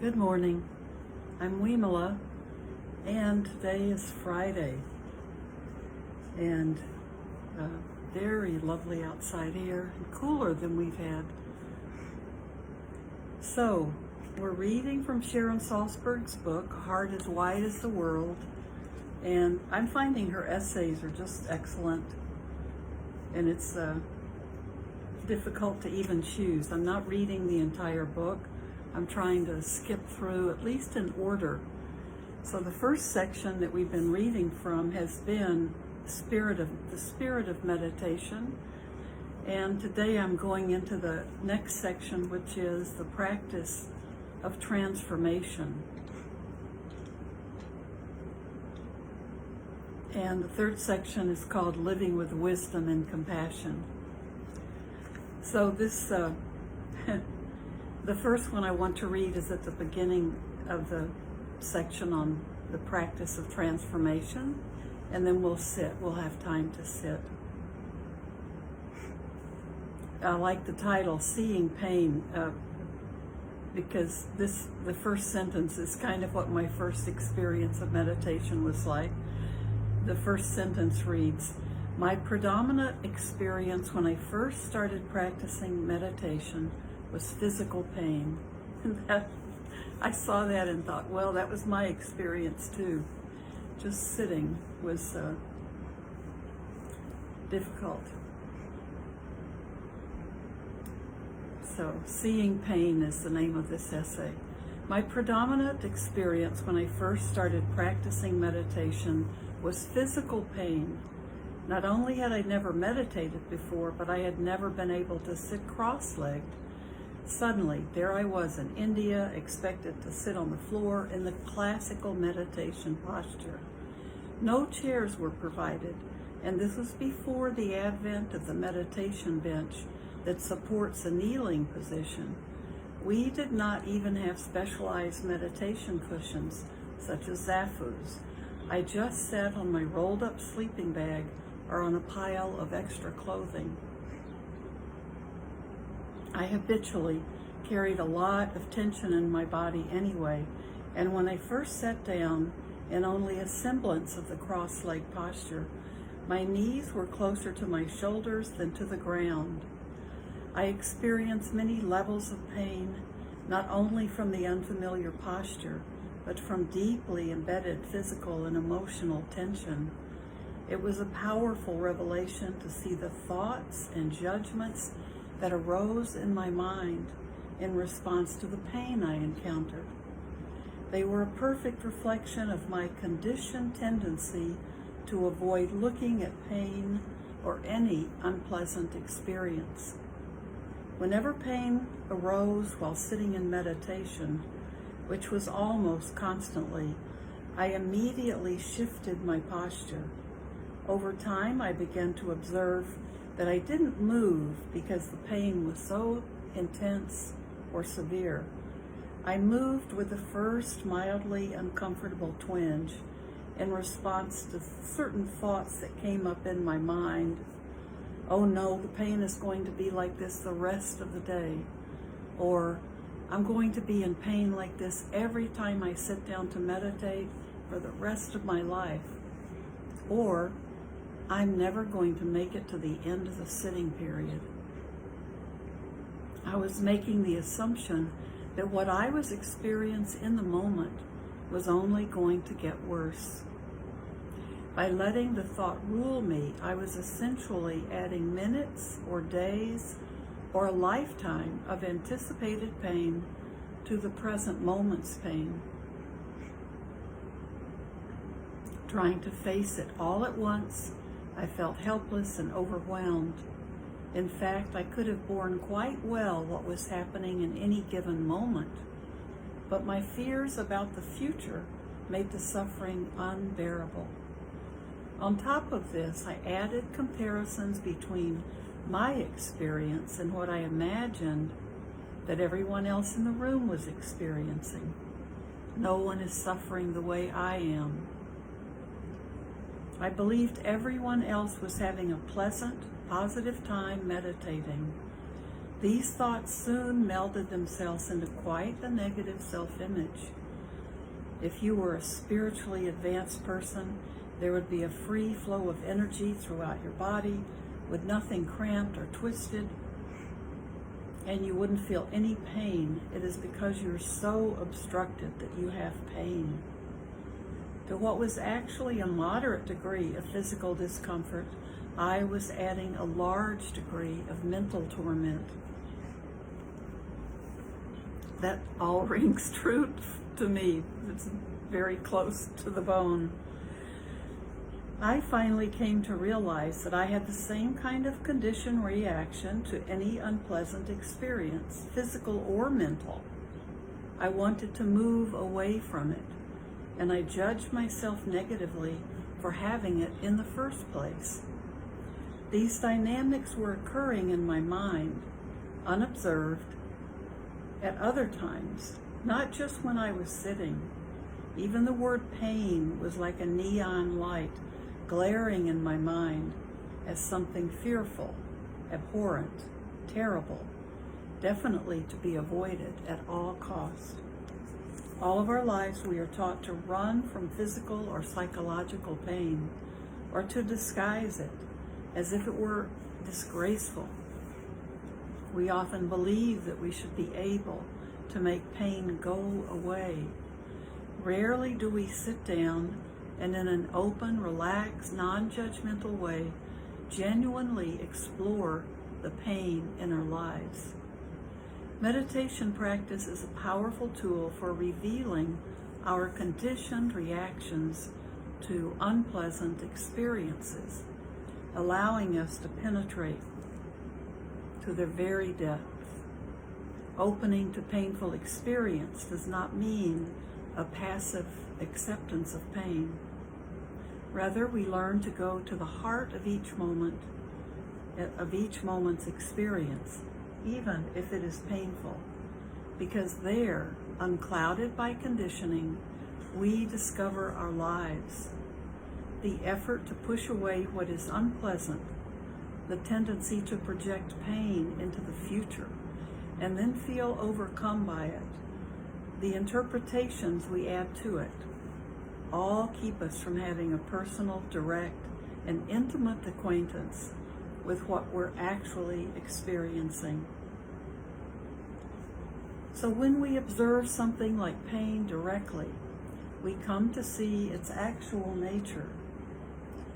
Good morning. I'm Vimala, and today is Friday, and very lovely outside here, and cooler than we've had. So, we're reading from Sharon Salzberg's book, Heart as Wide as the World, and I'm finding her essays are just excellent, and it's difficult to even choose. I'm not reading the entire book. I'm trying to skip through, at least in order. So the first section that we've been reading from has been the spirit of meditation. And today I'm going into the next section, which is the practice of transformation. And the third section is called Living with Wisdom and Compassion. So this the first one I want to read is at the beginning of the section on the practice of transformation, and then we'll have time to sit. I like the title, Seeing Pain, because the first sentence is kind of what my first experience of meditation was like. The first sentence reads, "My predominant experience when I first started practicing meditation was physical pain." I saw that and thought, well, that was my experience too. Just sitting was difficult. So, Seeing Pain is the name of this essay. My predominant experience when I first started practicing meditation was physical pain. Not only had I never meditated before, but I had never been able to sit cross-legged. Suddenly, there I was in India, expected to sit on the floor in the classical meditation posture. No chairs were provided, and this was before the advent of the meditation bench that supports a kneeling position. We did not even have specialized meditation cushions, such as zafus. I just sat on my rolled-up sleeping bag or on a pile of extra clothing. I habitually carried a lot of tension in my body anyway, and when I first sat down in only a semblance of the cross-legged posture, my knees were closer to my shoulders than to the ground. I experienced many levels of pain, not only from the unfamiliar posture, but from deeply embedded physical and emotional tension. It was a powerful revelation to see the thoughts and judgments that arose in my mind in response to the pain I encountered. They were a perfect reflection of my conditioned tendency to avoid looking at pain or any unpleasant experience. Whenever pain arose while sitting in meditation, which was almost constantly, I immediately shifted my posture. Over time, I began to observe that I didn't move because the pain was so intense or severe. I moved with the first mildly uncomfortable twinge in response to certain thoughts that came up in my mind. Oh no, the pain is going to be like this the rest of the day. Or, I'm going to be in pain like this every time I sit down to meditate for the rest of my life. Or, I'm never going to make it to the end of the sitting period. I was making the assumption that what I was experiencing in the moment was only going to get worse. By letting the thought rule me, I was essentially adding minutes or days or a lifetime of anticipated pain to the present moment's pain. Trying to face it all at once, I felt helpless and overwhelmed. In fact, I could have borne quite well what was happening in any given moment, but my fears about the future made the suffering unbearable. On top of this, I added comparisons between my experience and what I imagined that everyone else in the room was experiencing. No one is suffering the way I am. I believed everyone else was having a pleasant, positive time meditating. These thoughts soon melded themselves into quite a negative self-image. If you were a spiritually advanced person, there would be a free flow of energy throughout your body with nothing cramped or twisted, and you wouldn't feel any pain. It is because you're so obstructed that you have pain. To what was actually a moderate degree of physical discomfort, I was adding a large degree of mental torment. That all rings true to me. It's very close to the bone. I finally came to realize that I had the same kind of conditioned reaction to any unpleasant experience, physical or mental. I wanted to move away from it, and I judged myself negatively for having it in the first place. These dynamics were occurring in my mind, unobserved, at other times, not just when I was sitting. Even the word pain was like a neon light glaring in my mind as something fearful, abhorrent, terrible, definitely to be avoided at all costs. All of our lives we are taught to run from physical or psychological pain, or to disguise it as if it were disgraceful. We often believe that we should be able to make pain go away. Rarely do we sit down and in an open, relaxed, non-judgmental way genuinely explore the pain in our lives. Meditation practice is a powerful tool for revealing our conditioned reactions to unpleasant experiences, allowing us to penetrate to their very depths. Opening to painful experience does not mean a passive acceptance of pain. Rather, we learn to go to the heart of each moment's experience, even if it is painful, because there, unclouded by conditioning, we discover our lives. The effort to push away what is unpleasant, the tendency to project pain into the future, and then feel overcome by it, the interpretations we add to it, all keep us from having a personal, direct, and intimate acquaintance with what we're actually experiencing. So when we observe something like pain directly, we come to see its actual nature.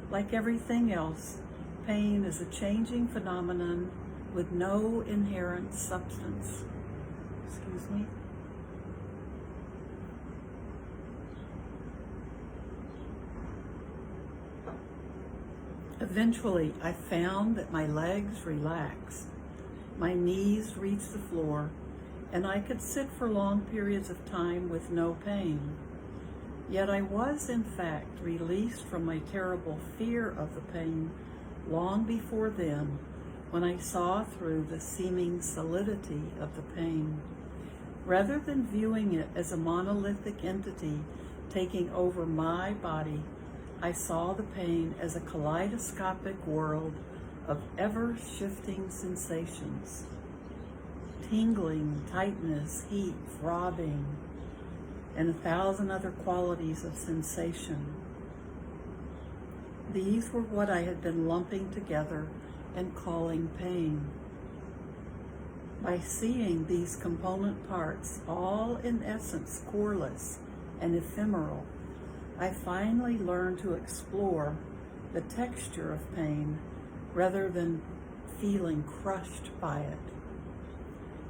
Like everything else, pain is a changing phenomenon with no inherent substance. Excuse me. Eventually, I found that my legs relaxed, my knees reached the floor, and I could sit for long periods of time with no pain. Yet I was, in fact, released from my terrible fear of the pain long before then, when I saw through the seeming solidity of the pain. Rather than viewing it as a monolithic entity taking over my body, I saw the pain as a kaleidoscopic world of ever-shifting sensations. Tingling, tightness, heat, throbbing, and 1,000 other qualities of sensation. These were what I had been lumping together and calling pain. By seeing these component parts, all in essence coreless and ephemeral, I finally learned to explore the texture of pain rather than feeling crushed by it.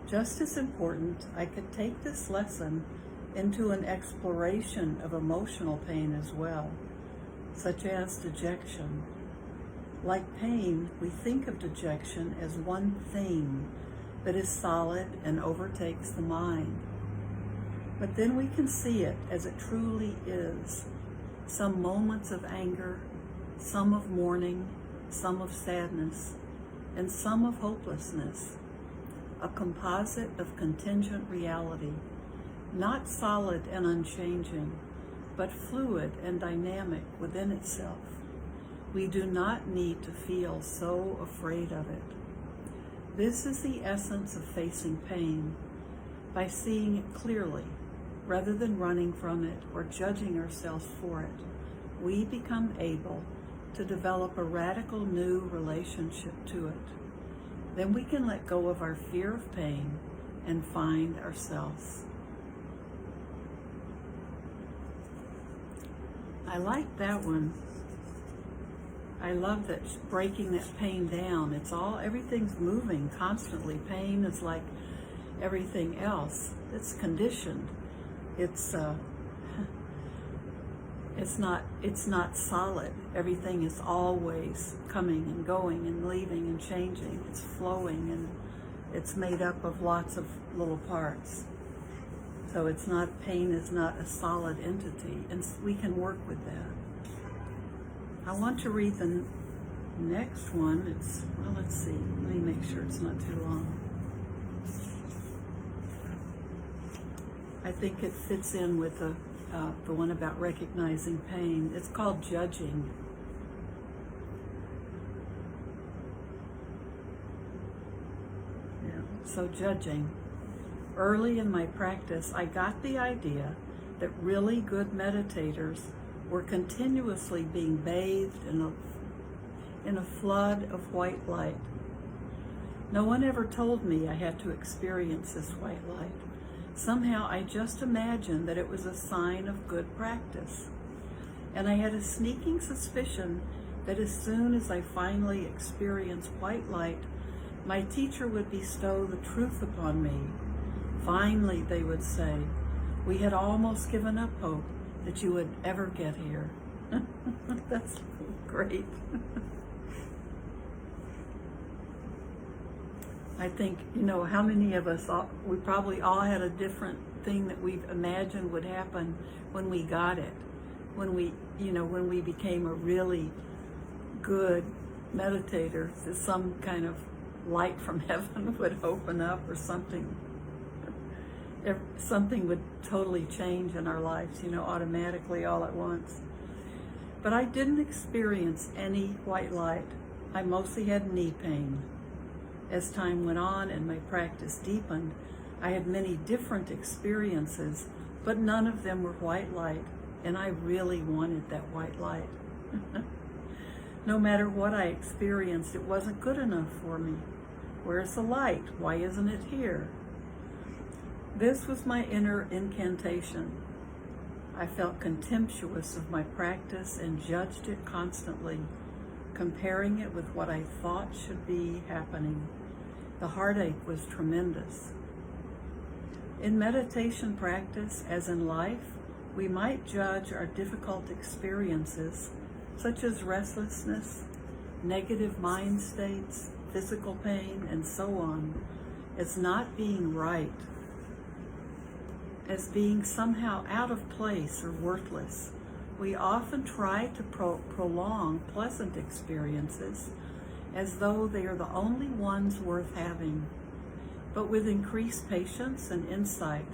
Just as important, I could take this lesson into an exploration of emotional pain as well, such as dejection. Like pain, we think of dejection as one thing that is solid and overtakes the mind. But then we can see it as it truly is. Some moments of anger, some of mourning, some of sadness, and some of hopelessness. A composite of contingent reality, not solid and unchanging, but fluid and dynamic within itself. We do not need to feel so afraid of it. This is the essence of facing pain, by seeing it clearly, rather than running from it or judging ourselves for it. We become able to develop a radical new relationship to it. Then we can let go of our fear of pain and find ourselves. I like that one. I love that, breaking that pain down. Everything's moving constantly. Pain is like everything else. It's conditioned. It's not solid. Everything is always coming and going and leaving and changing. It's flowing, and it's made up of lots of little parts. So pain is not a solid entity, and we can work with that. I want to read the next one. Let's see. Let me make sure it's not too long. I think it fits in with the one about recognizing pain. It's called judging. Yeah. So judging. Early in my practice, I got the idea that really good meditators were continuously being bathed in a flood of white light. No one ever told me I had to experience this white light. Somehow I just imagined that it was a sign of good practice. And I had a sneaking suspicion that as soon as I finally experienced white light, my teacher would bestow the truth upon me. Finally, they would say, we had almost given up hope that you would ever get here. That's great. I think, how many of us, we probably all had a different thing that we imagined would happen when we got it. When we became a really good meditator, that some kind of light from heaven would open up, or something would totally change in our lives, automatically all at once. But I didn't experience any white light. I mostly had knee pain. As time went on and my practice deepened, I had many different experiences, but none of them were white light, and I really wanted that white light. No matter what I experienced, it wasn't good enough for me. Where's the light? Why isn't it here? This was my inner incantation. I felt contemptuous of my practice and judged it constantly, comparing it with what I thought should be happening. The heartache was tremendous. In meditation practice, as in life, we might judge our difficult experiences, such as restlessness, negative mind states, physical pain, and so on, as not being right, as being somehow out of place or worthless. We often try to prolong pleasant experiences as though they are the only ones worth having. But with increased patience and insight,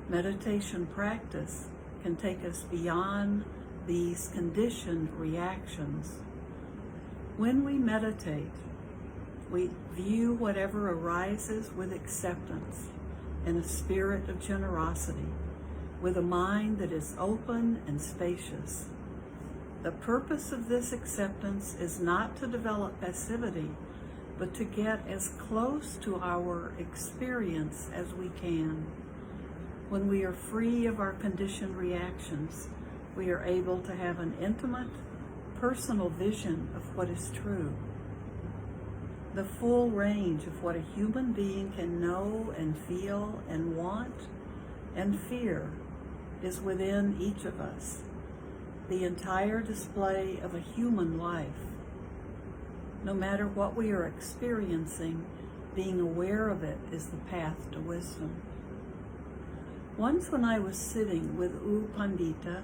meditation practice can take us beyond these conditioned reactions. When we meditate, we view whatever arises with acceptance and a spirit of generosity, with a mind that is open and spacious. The purpose of this acceptance is not to develop passivity, but to get as close to our experience as we can. When we are free of our conditioned reactions, we are able to have an intimate, personal vision of what is true. The full range of what a human being can know and feel and want and fear is within each of us. The entire display of a human life. No matter what we are experiencing, being aware of it is the path to wisdom. Once when I was sitting with U Pandita,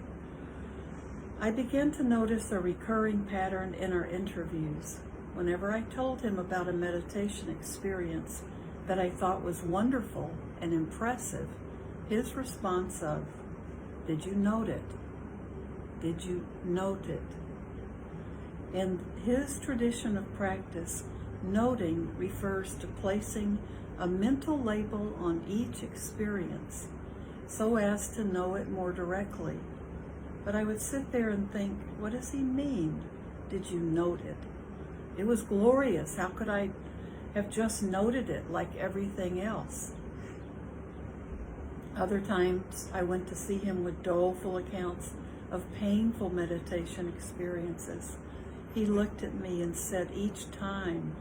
I began to notice a recurring pattern in our interviews. Whenever I told him about a meditation experience that I thought was wonderful and impressive, his response of, "Did you note it? Did you note it?" In his tradition of practice, Noting refers to placing a mental label on each experience so as to know it more directly. But I would sit there and think, what does he mean? Did you note it? It was glorious. How could I have just noted it like everything else? Other times I went to see him with doleful accounts of painful meditation experiences. He looked at me and said each time,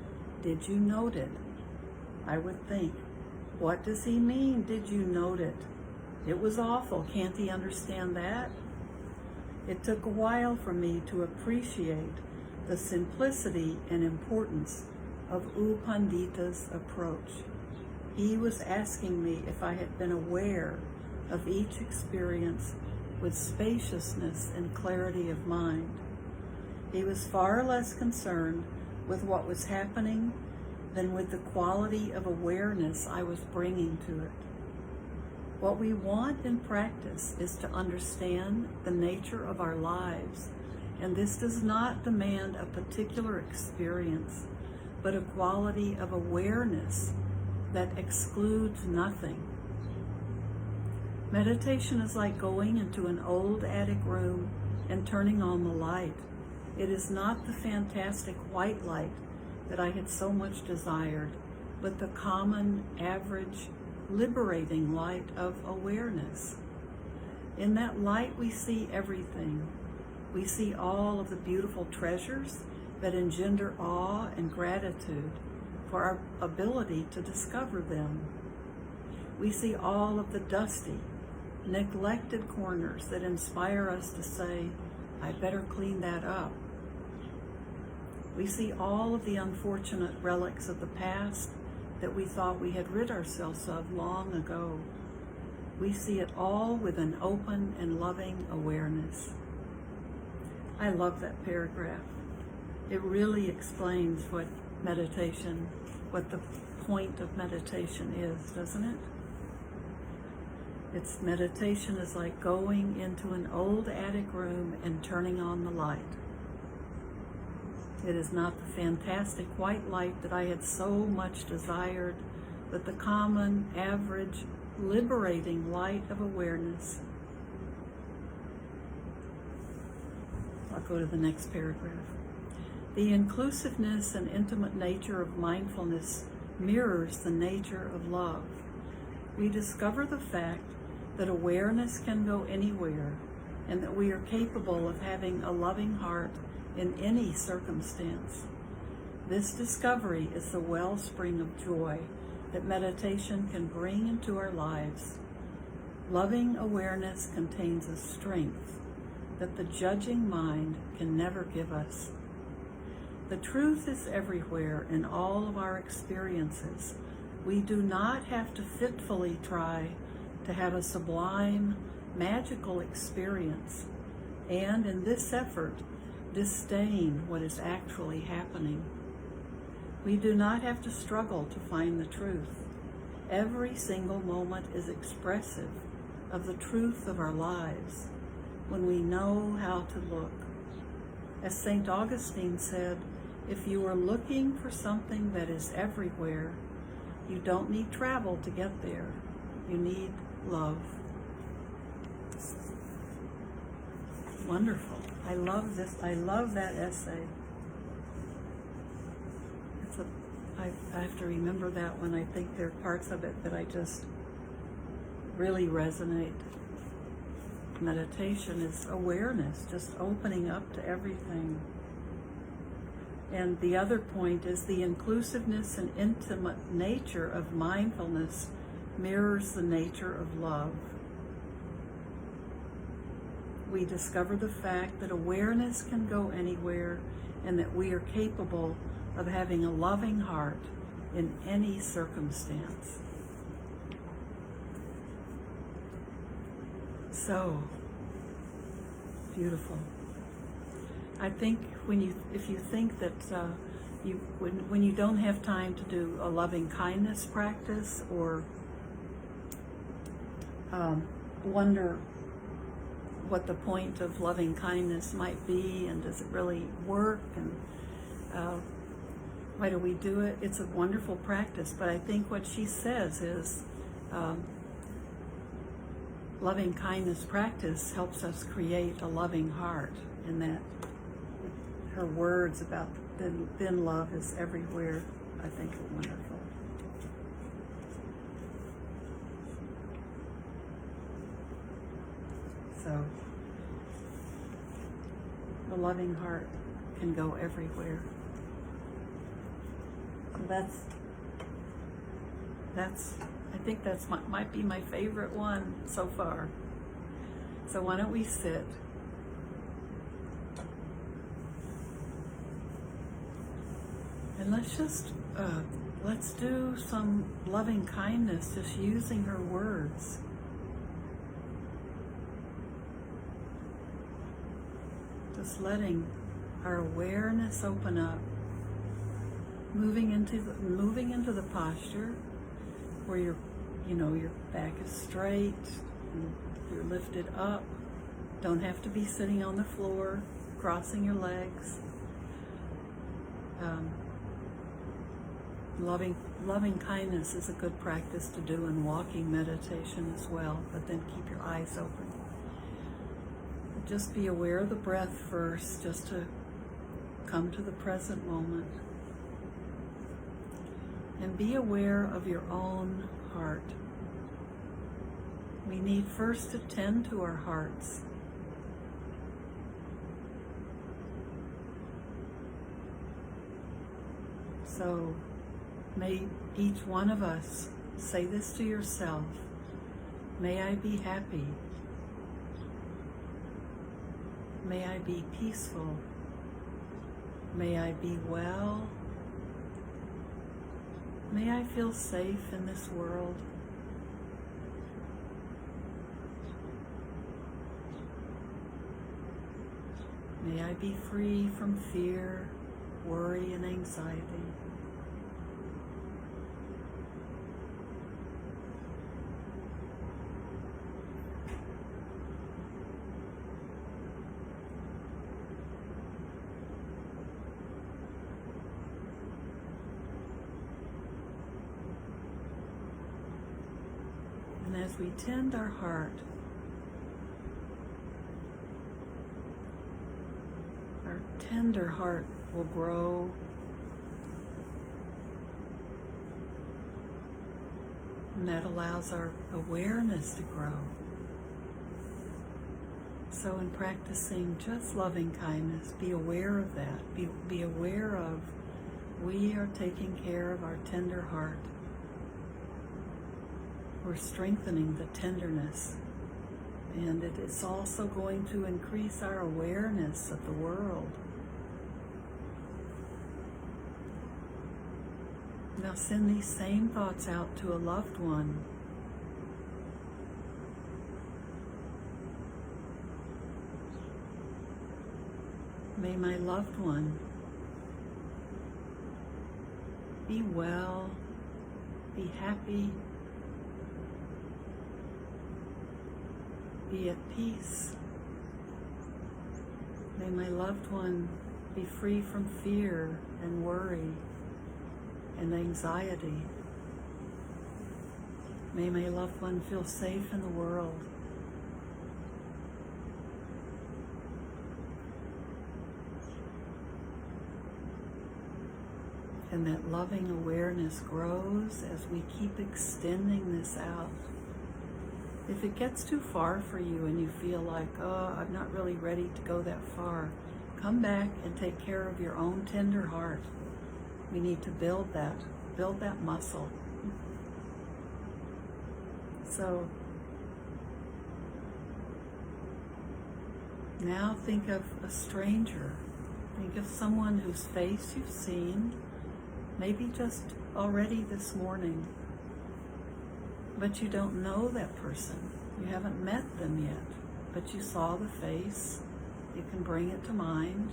did you note it? I would think, what does he mean, did you note it? It was awful. Can't he understand that? It took a while for me to appreciate the simplicity and importance of U Pandita's approach. He was asking me if I had been aware of each experience with spaciousness and clarity of mind. He was far less concerned with what was happening than with the quality of awareness I was bringing to it. What we want in practice is to understand the nature of our lives, and this does not demand a particular experience, but a quality of awareness that excludes nothing. Meditation is like going into an old attic room and turning on the light. It is not the fantastic white light that I had so much desired, but the common, average, liberating light of awareness. In that light we see everything. We see all of the beautiful treasures that engender awe and gratitude for our ability to discover them. We see all of the dusty, neglected corners that inspire us to say, I better clean that up. We see all of the unfortunate relics of the past that we thought we had rid ourselves of long ago. We see it all with an open and loving awareness. I love that paragraph. It really explains what meditation, what the point of meditation is, doesn't it? It's meditation is like going into an old attic room and turning on the light. It is not the fantastic white light that I had so much desired, but the common, average, liberating light of awareness. I'll go to the next paragraph. The inclusiveness and intimate nature of mindfulness mirrors the nature of love. We discover the fact that awareness can go anywhere and that we are capable of having a loving heart in any circumstance. This discovery is the wellspring of joy that meditation can bring into our lives. Loving awareness contains a strength that the judging mind can never give us. The truth is everywhere in all of our experiences. We do not have to fitfully try to have a sublime, magical experience, and in this effort, disdain what is actually happening. We do not have to struggle to find the truth. Every single moment is expressive of the truth of our lives when we know how to look. As St. Augustine said, if you are looking for something that is everywhere, you don't need travel to get there. You need love. Wonderful. I love this. I love that essay. I have to remember that when I think there are parts of it that I just really resonate. Meditation is awareness, just opening up to everything. And the other point is the inclusiveness and intimate nature of mindfulness mirrors the nature of love. We discover the fact that awareness can go anywhere and that we are capable of having a loving heart in any circumstance. So beautiful. I think if you think that when you don't have time to do a loving kindness practice or wonder what the point of loving kindness might be and does it really work, and Why do we do it? It's a wonderful practice, but I think what she says is loving kindness practice helps us create a loving heart, and that her words about then love is everywhere, I think are wonderful. So the loving heart can go everywhere. So I think that's might be my favorite one so far. So why don't we sit? And let's do some loving kindness, just using her words. Just letting our awareness open up, moving into the posture where your back is straight, and you're lifted up. Don't have to be sitting on the floor, crossing your legs. Loving kindness is a good practice to do in walking meditation as well, but then keep your eyes open. Just be aware of the breath first, just to come to the present moment. And be aware of your own heart. We need first to tend to our hearts. So may each one of us say this to yourself. May I be happy. May I be peaceful. May I be well. May I feel safe in this world. May I be free from fear, worry, and anxiety. And as we tend our heart, our tender heart will grow. And that allows our awareness to grow. So in practicing just loving kindness, be aware of that. Be aware of we are taking care of our tender heart. We're strengthening the tenderness, and it is also going to increase our awareness of the world. Now send these same thoughts out to a loved one. May my loved one be well, be happy, be at peace. May my loved one be free from fear and worry and anxiety. May my loved one feel safe in the world. And that loving awareness grows as we keep extending this out. If it gets too far for you and you feel like, oh, I'm not really ready to go that far, come back and take care of your own tender heart. We need to build that muscle. So now think of a stranger. Think of someone whose face you've seen, maybe just already this morning, but you don't know that person. You haven't met them yet, but you saw the face. You can bring it to mind.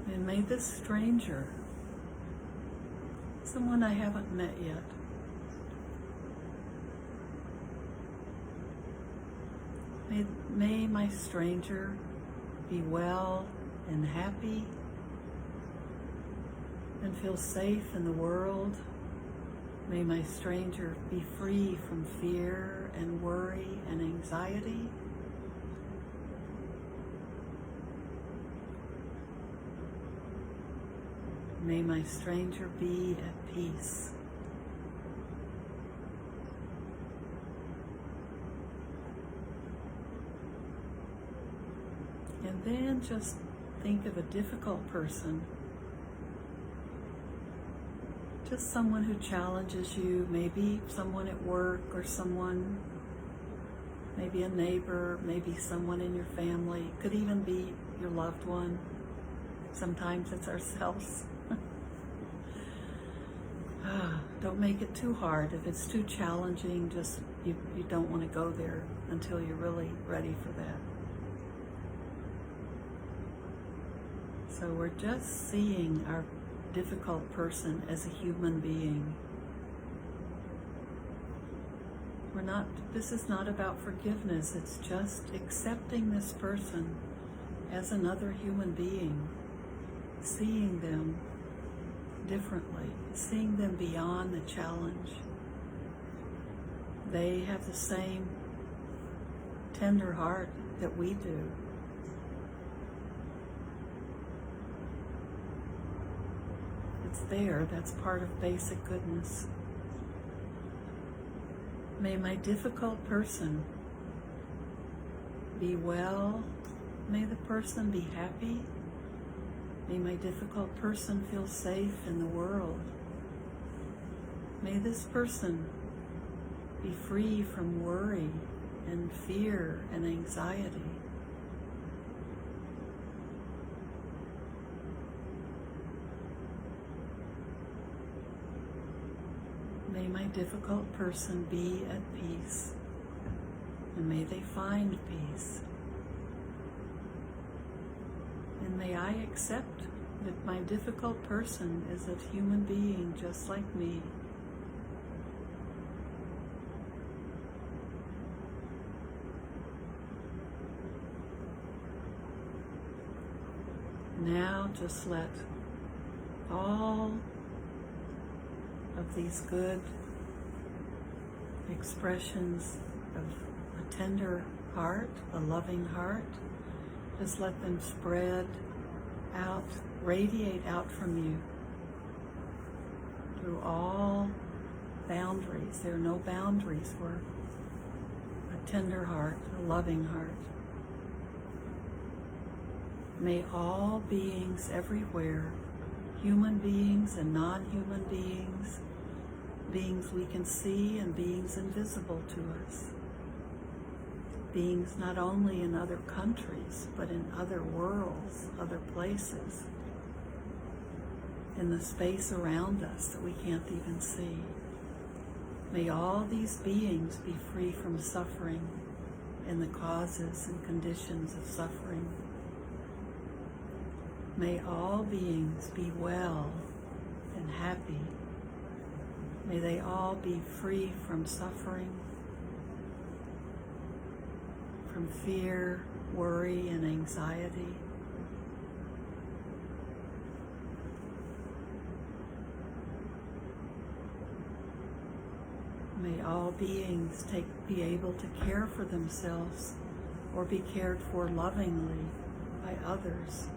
And may this stranger, someone I haven't met yet, May my stranger be well and happy and feel safe in the world. May my stranger be free from fear and worry and anxiety. May my stranger be at peace. And then just think of a difficult person. Just someone who challenges you, maybe someone at work or someone, maybe a neighbor, maybe someone in your family. It could even be your loved one. Sometimes it's ourselves. Don't make it too hard. If it's too challenging, just you don't want to go there until you're really ready for that. So we're just seeing our difficult person as a human being. This is not about forgiveness. It's just accepting this person as another human being, seeing them differently, seeing them beyond the challenge. They have the same tender heart that we do. It's there. That's part of basic goodness. May my difficult person be well. May the person be happy. May my difficult person feel safe in the world. May this person be free from worry and fear and anxiety. May my difficult person be at peace, and may they find peace. And may I accept that my difficult person is a human being just like me. Now just let all of these good expressions of a tender heart, a loving heart, just let them spread out, radiate out from you through all boundaries. There are no boundaries for a tender heart, a loving heart. May all beings everywhere, human beings and non-human beings, beings we can see and beings invisible to us, beings not only in other countries, but in other worlds, other places, in the space around us that we can't even see. May all these beings be free from suffering and the causes and conditions of suffering. May all beings be well and happy. May they all be free from suffering, from fear, worry, and anxiety. May all beings be able to care for themselves or be cared for lovingly by others.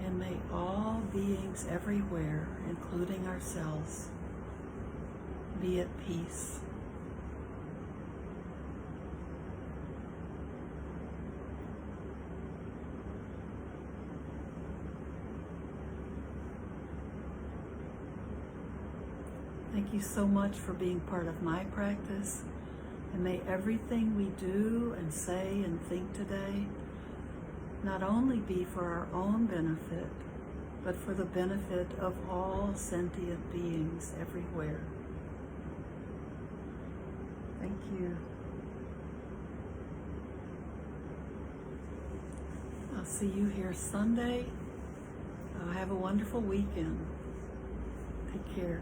And may all beings everywhere, including ourselves, be at peace. Thank you so much for being part of my practice, and may everything we do and say and think today not only be for our own benefit, but for the benefit of all sentient beings everywhere. Thank you. I'll see you here Sunday. Have a wonderful weekend. Take care.